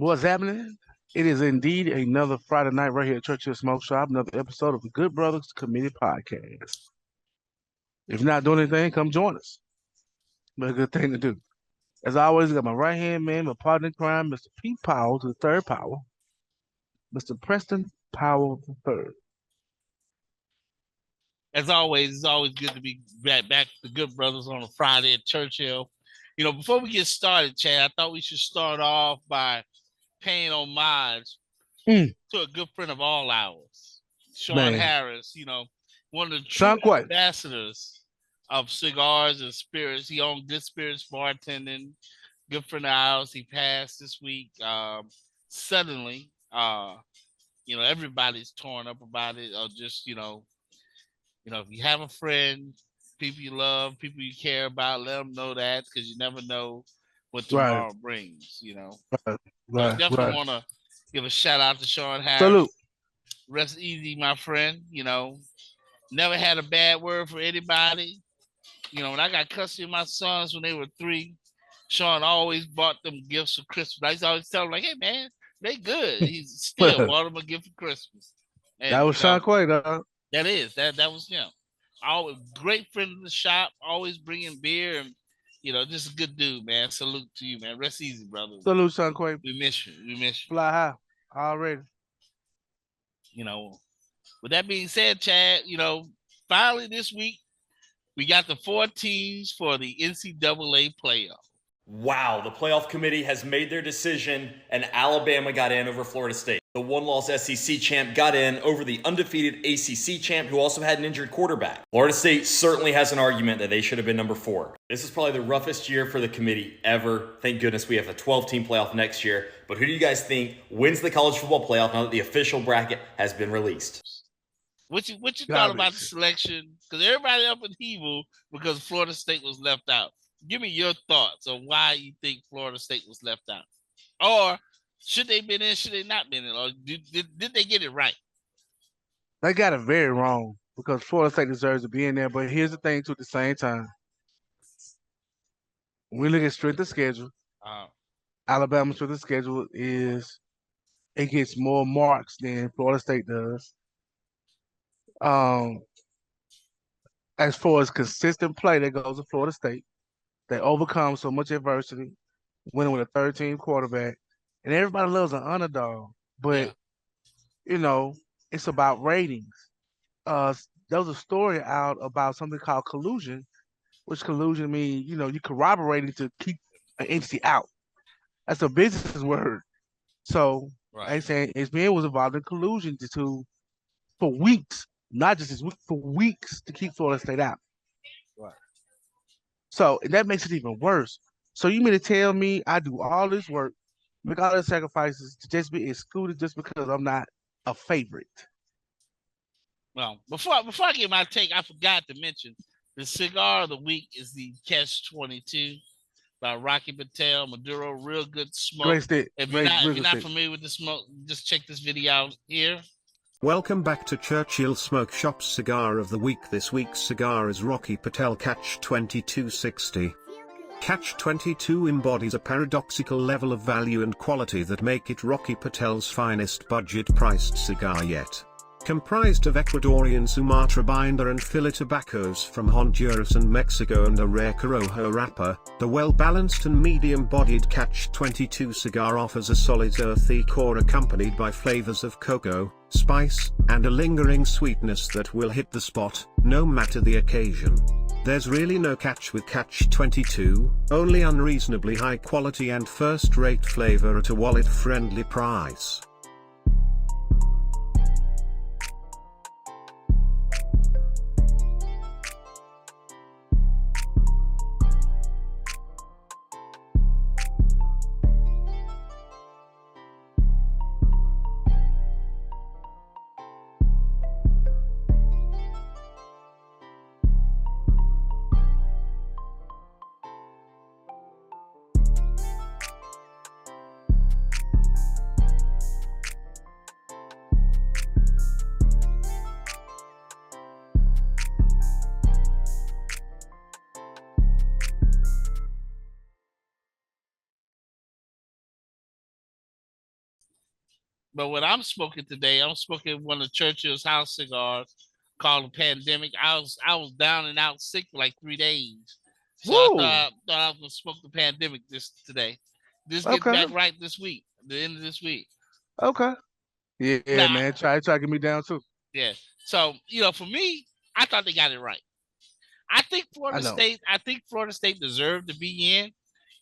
What's happening? It is indeed another Friday night right here at Churchill Smoke Shop, another episode of the Good Brothers Committee Podcast. If you're not doing anything, come join us. But a good thing to do. As always, I got my right hand man, my partner in crime, Mr. Pete Powell to the third power, Mr. Preston Powell the third. As always, it's always good to be back to the Good Brothers on a Friday at Churchill. You know, before we get started, Chad, I thought we should start off by paying homage to a good friend of all ours, Sean Harris. You know, one of the true ambassadors of cigars and spirits. He owned Good Spirits Bartending. Good friend of ours. He passed this week suddenly. You know, everybody's torn up about it, or just if you have a friend, people you love, people you care about, let them know that, because you never know what tomorrow brings. You know, I definitely want to give a shout out to Sean Harris. Salute. Rest easy, my friend. You know, never had a bad word for anybody. You know, when I got custody of my sons when they were 3, Sean always bought them gifts for Christmas. I used to always tell him, like, hey, man, they good. He still bought them a gift for Christmas. And, that was Sean Quay, though. That was him. Always great friend of the shop, always bringing beer, and just a good dude, man. Salute to you, man. Rest easy, brother. Salute, Sean Quay. We miss you. Fly high already. You know, with that being said, Chad, finally this week we got the 4 teams for the NCAA playoff. Wow, the playoff committee has made their decision, and Alabama got in over Florida State. The one-loss SEC champ got in over the undefeated ACC champ, who also had an injured quarterback. Florida State certainly has an argument that they should have been number 4. This is probably the roughest year for the committee ever. Thank goodness we have a 12-team playoff next year. But who do you guys think wins the college football playoff now that the official bracket has been released? What you thought about the selection? Because everybody up in Hebrew because Florida State was left out. Give me your thoughts on why you think Florida State was left out. Or should they been in, should they not been in? Or did they get it right? They got it very wrong because Florida State deserves to be in there. But here's the thing, too, at the same time. When we look at strength of schedule, Alabama's strength of schedule is it gets more marks than Florida State does. As far as consistent play that goes to Florida State, they overcome so much adversity, winning with a 13th quarterback, and everybody loves an underdog. But it's about ratings. There was a story out about something called collusion, which collusion means you corroborating to keep an entity out. That's a business word. So they saying ESPN was involved in collusion for weeks, not just this week, for weeks to keep Florida State out. Right. So that makes it even worse. So you mean to tell me I do all this work, make all the sacrifices to just be excluded just because I'm not a favorite? Well, before I get my take, I forgot to mention the cigar of the week is the Catch 22 by Rocky Patel Maduro. Real good smoke. Great stick. If you're not familiar with the smoke, just check this video out here. Welcome back to Churchill Smoke Shop's Cigar of the Week. This week's cigar is Rocky Patel Catch 2260. Catch 22 embodies a paradoxical level of value and quality that make it Rocky Patel's finest budget-priced cigar yet. Comprised of Ecuadorian Sumatra binder and filler tobaccos from Honduras and Mexico and a rare Corojo wrapper, the well-balanced and medium-bodied Catch 22 cigar offers a solid earthy core accompanied by flavors of cocoa, spice, and a lingering sweetness that will hit the spot, no matter the occasion. There's really no catch with Catch 22, only unreasonably high quality and first-rate flavor at a wallet-friendly price. But when I'm smoking today, I'm smoking one of Churchill's house cigars called the Pandemic. I was down and out sick for like 3 days. So I Whoa. thought I was gonna smoke the Pandemic today. Just getting Okay. back right this week, the end of this week. Okay. Yeah, Now, man. Try to get me down too. yeah. So, for me, I thought they got it right. I think I know. Florida State deserved to be in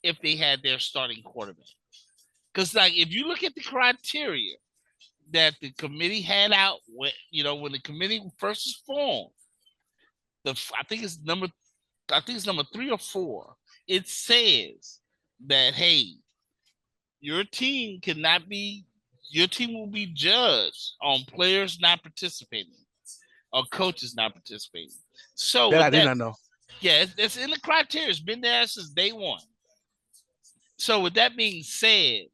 if they had their starting quarterback. Because if you look at the criteria that the committee had out when the committee first was formed, I think it's number 3 or 4. It says that, hey, your team will be judged on players not participating or coaches not participating. So That with I did that, not know. yeah, it's in the criteria. It's been there since day one. So with that being said,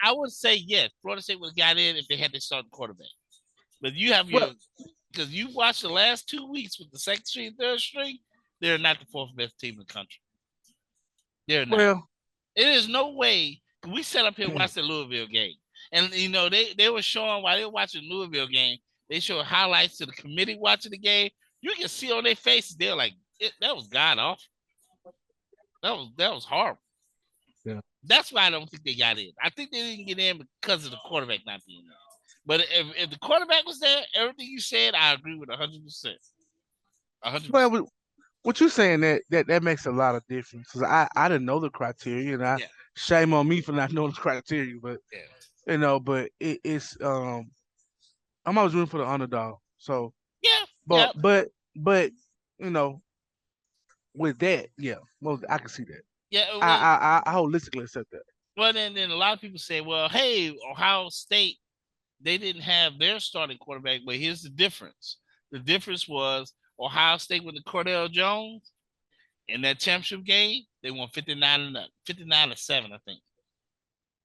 I would say yes, Florida State would have got in if they had their starting quarterback. But you have because you watched the last 2 weeks with the second string, third string, they're not the 4th best team in the country. They're not. Well, it is no way. We sat up here and watched the Louisville game, and they were showing while they were watching the Louisville game. They showed highlights to the committee watching the game. You can see on their faces they're like, that was god awful. That was horrible. Yeah. That's why I don't think they got in. I think they didn't get in because of the quarterback not being there. But if the quarterback was there, everything you said, I agree with 100%. 100%. Well, what you saying that makes a lot of difference. Cause I didn't know the criteria, and shame on me for not knowing the criteria. But but it's I'm always rooting for the underdog. So but with that, well, I can see that. Yeah, I holistically accept that. Well, then a lot of people say, well, hey, Ohio State, they didn't have their starting quarterback, but here's the difference. The difference was Ohio State with the Cordell Jones in that championship game, they won 59-7, I think.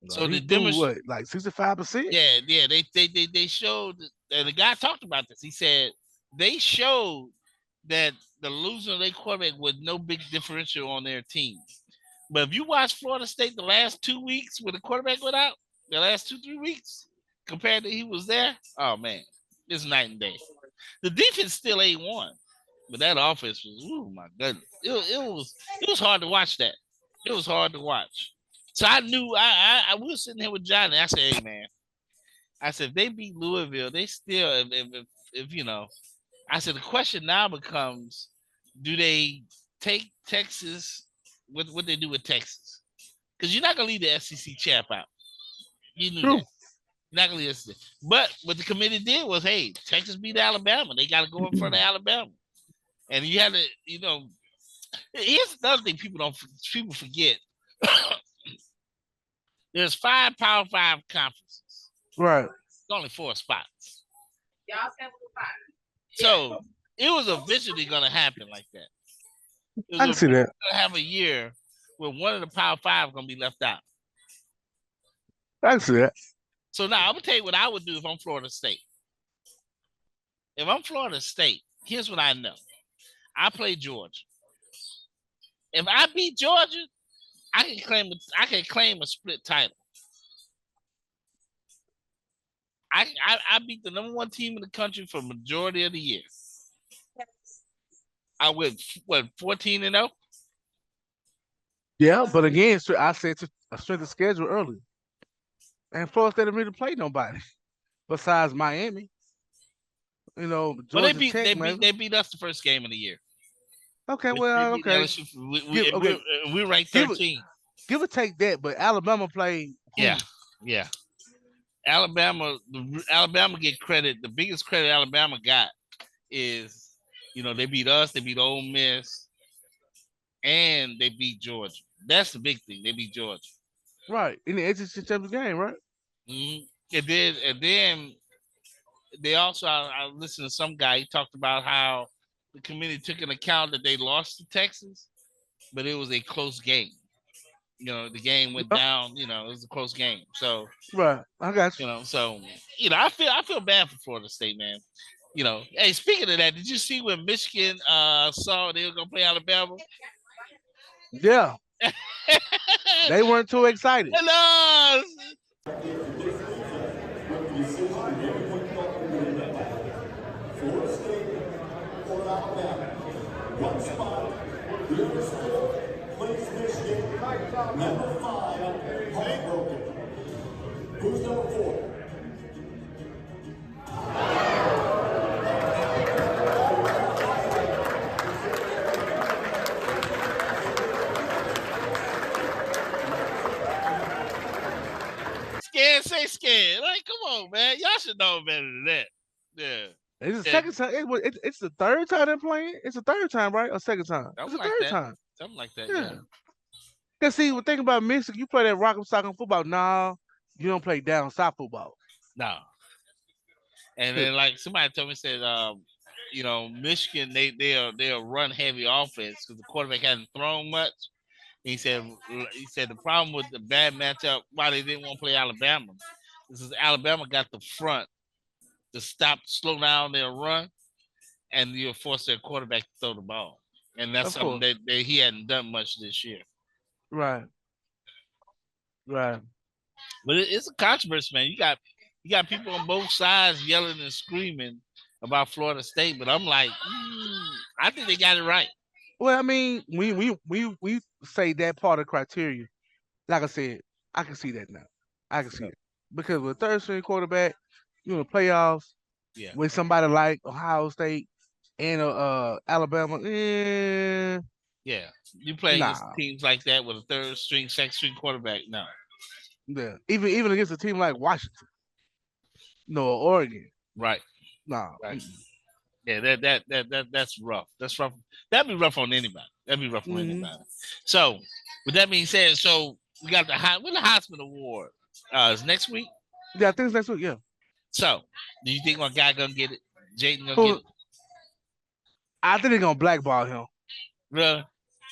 So the difference, what, like 65%? Yeah. They showed, and the guy talked about this. He said they showed that the losing of their quarterback was no big differential on their team. But if you watch Florida State the last 2 weeks when the quarterback went out, the last 2-3 weeks compared to he was there, oh man, it's night and day. The defense still A1, but that offense was, oh my goodness, it was hard to watch that. It was hard to watch. So I knew I was sitting here with Johnny. I said, hey man, I said if they beat Louisville, they still if I said the question now becomes, do they take Texas? What they do with Texas? Because you're not gonna leave the SEC champ out. You knew that. You're not gonna leave the SEC. But what the committee did was, hey, Texas beat Alabama. They got to go in front of Alabama, and you had to, Here's another thing people forget. There's 5 Power 5 conferences. Right. It's only 4 spots. Y'all said 5. So it was eventually gonna happen like that. I can see that. Have a year where one of the Power 5 is gonna be left out. I can see that. So now I'm gonna tell you what I would do if I'm Florida State. If I'm Florida State, here's what I know. I play Georgia. If I beat Georgia, I can claim a split title. I beat the number 1 team in the country for the majority of the year. I went 14-0. Yeah, but again, I said to a strength of schedule early, and Florida State didn't really play nobody besides Miami. Georgia they beat us the first game of the year. Okay, okay. We ranked 13. Give or take that, but Alabama played. Yeah. Alabama get credit. The biggest credit Alabama got is, they beat us, they beat Ole Miss, and they beat Georgia. That's the big thing. They beat Georgia. Right. In the SEC championship game, right? Mm-hmm. And then they also, I listened to some guy, he talked about how the committee took into account that they lost to Texas, but it was a close game. The game went down, it was a close game. So right. I got you. I feel bad for Florida State, man. Hey, speaking of that, did you see when Michigan saw they were gonna play Alabama? Yeah. They weren't too excited. Who's number 4? Scared, say scared. Like, come on, man. Y'all should know better than that. Yeah. It's the second time. It's the third time they're playing. It's the third time, right? Or second time? It's the third time. Something like that. Yeah. Cause see, when think about Michigan, you play that rock'em sock'em football. Nah, you don't play down south football. No. And then like somebody told me said, Michigan they'll run heavy offense because the quarterback hasn't thrown much. He said the problem with the bad matchup why they didn't want to play Alabama is Alabama got the front to slow down their run, and you'll force their quarterback to throw the ball. And that's something that he hadn't done much this year. Right. Right. But it's a controversy, man. You got people on both sides yelling and screaming about Florida State, but I'm like, I think they got it right. Well, I mean, we say that part of the criteria. Like I said, I can see that now. I can see it because with third string quarterback, you in the playoffs. Yeah. With somebody like Ohio State and Alabama, yeah, you play against teams like that with a third string, second string quarterback. No. Yeah, even against a team like Washington, or Oregon. Right. Nah. Right. Yeah, that's rough. That's rough. That'd be rough on anybody. So, with that being said, so we got the Heisman Award. Is next week? Yeah, I think it's next week. Yeah. So, do you think my guy gonna get it? Jayden gonna get it? I think they're gonna blackball him. Really?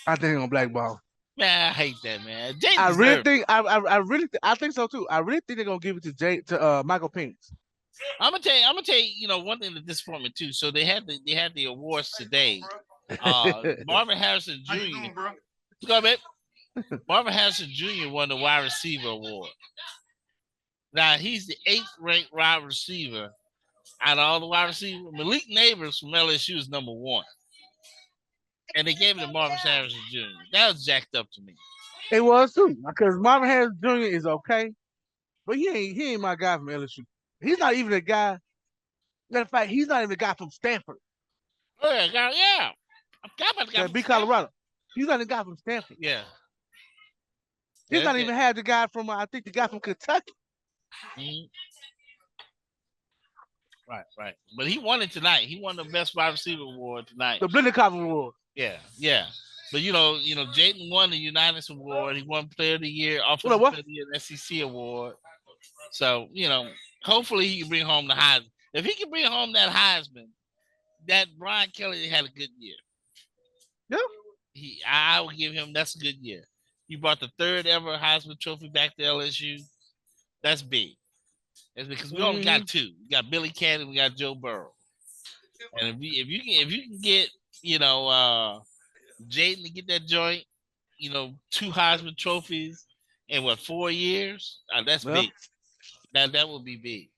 I think they're gonna blackball. Man, I hate that, man. I really think I think so too. I really think they're gonna give it to Michael Penix. I'm gonna tell you, one thing that disappointed me too. So they had the awards today. Marvin Harrison Jr. Go ahead, babe. Marvin Harrison Jr. won the wide receiver award. Now he's the 8th ranked wide receiver out of all the wide receivers. Malik Neighbors from LSU is number 1. And they gave it to Marvin Harrison Jr. That was jacked up to me. It was too, because Marvin Harrison Jr. is okay, but he ain't my guy from LSU. He's not even a guy. Matter of fact, he's not even a guy from Stanford. Oh yeah. I forgot about the guy from Colorado. He's not a guy from Stanford. Yeah. He's not even had the guy from I think the guy from Kentucky. Mm-hmm. Right. But he won it tonight. He won the best wide receiver award tonight. The Blitnikoff Award. Yeah. But Jayden won the Unitas Award. He won Player of the Year, Offensive Player of the Year, SEC Award. So, hopefully he can bring home the Heisman. If he can bring home that Heisman, that Brian Kelly had a good year. Yeah. I would give him that's a good year. He brought the 3rd ever Heisman Trophy back to LSU. That's big. It's because we only got 2. We got Billy Cannon, we got Joe Burrow. And if you can get Jayden to get that joint, 2 Heisman trophies in 4 years? That's big. That would be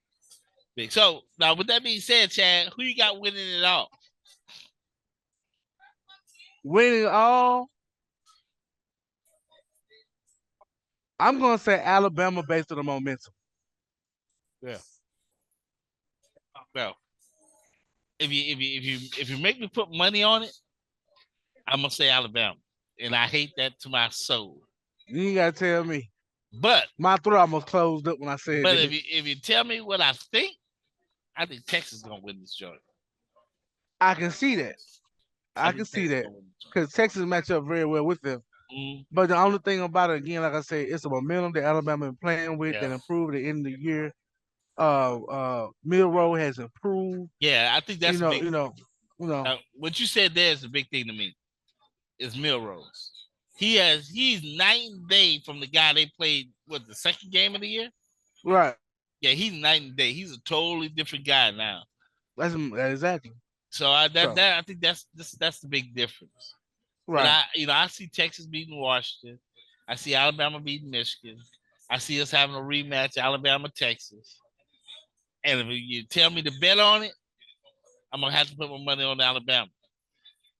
big. So now, with that being said, Chad, who you got winning it all? Winning all, I'm gonna say Alabama based on the momentum. Yeah. Well, if you make me put money on it, I'm gonna say Alabama, and I hate that to my soul. You ain't gotta tell me. But my throat almost closed up when I said. But if you tell me what I think Texas is gonna win this joint. I can see that. I can see that because Texas match up very well with them. But the only thing about it, again, like I said, it's a momentum that Alabama been playing with that improved at the end of the year. Milroe has improved. Yeah, I think that's big. What you said there is the big thing to me. Is Milrose. He's night and day from the guy they played the second game of the year? Right. Yeah, he's night and day. He's a totally different guy now. That's exactly. So I think that's the big difference. Right. But I see Texas beating Washington. I see Alabama beating Michigan. I see us having a rematch, Alabama-Texas. And if you tell me to bet on it, I'm gonna have to put my money on Alabama.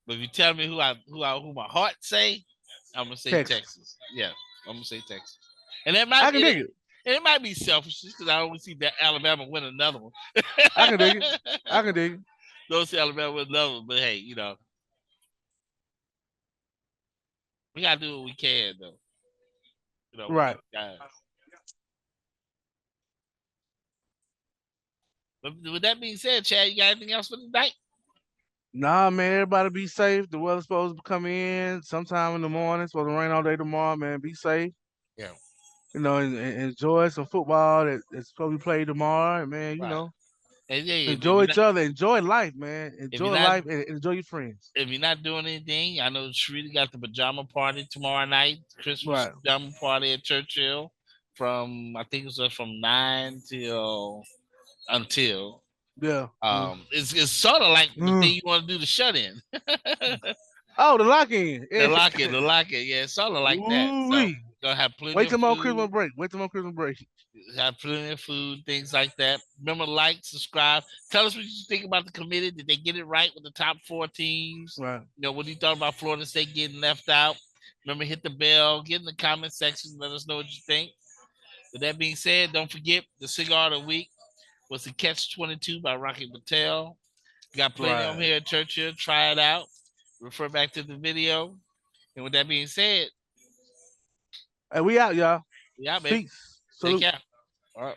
But if you tell me who my heart say, I'm gonna say Texas. Yeah, I'm gonna say Texas. And that might And it might be selfish because I always see that Alabama win another one. I can dig it. I can dig it. Don't see Alabama win another one, but hey, we gotta do what we can though. Right. But with that being said, Chad, you got anything else for tonight? Nah, man, everybody be safe. The weather's supposed to come in sometime in the morning. It's supposed to rain all day tomorrow, man. Be safe. Yeah. And enjoy some football that's supposed to be played tomorrow. And, man, Right. And yeah, enjoy each other. Enjoy life, man. Enjoy life and enjoy your friends. If you're not doing anything, I know Sharita got the pajama party tomorrow night, Christmas pajama party at Churchill from, I think it was from 9 until. Yeah. It's sort of like the thing you want to do the shut in. Oh, the lock in. The lock in. Yeah, it's sort of like that. So gonna have plenty. Wait till more Christmas break. Have plenty of food, things like that. Remember, like, subscribe. Tell us what you think about the committee. Did they get it right with the top 4 teams? Right. What do you thought about Florida State getting left out? Remember, hit the bell, get in the comment section, let us know what you think. With that being said, don't forget the cigar of the week was the Catch 22 by Rocky Patel. Got plenty of them here at Churchill. Try it out. Refer back to the video. And with that being said, hey, we out, y'all. We out, baby. Peace. Take care. All right.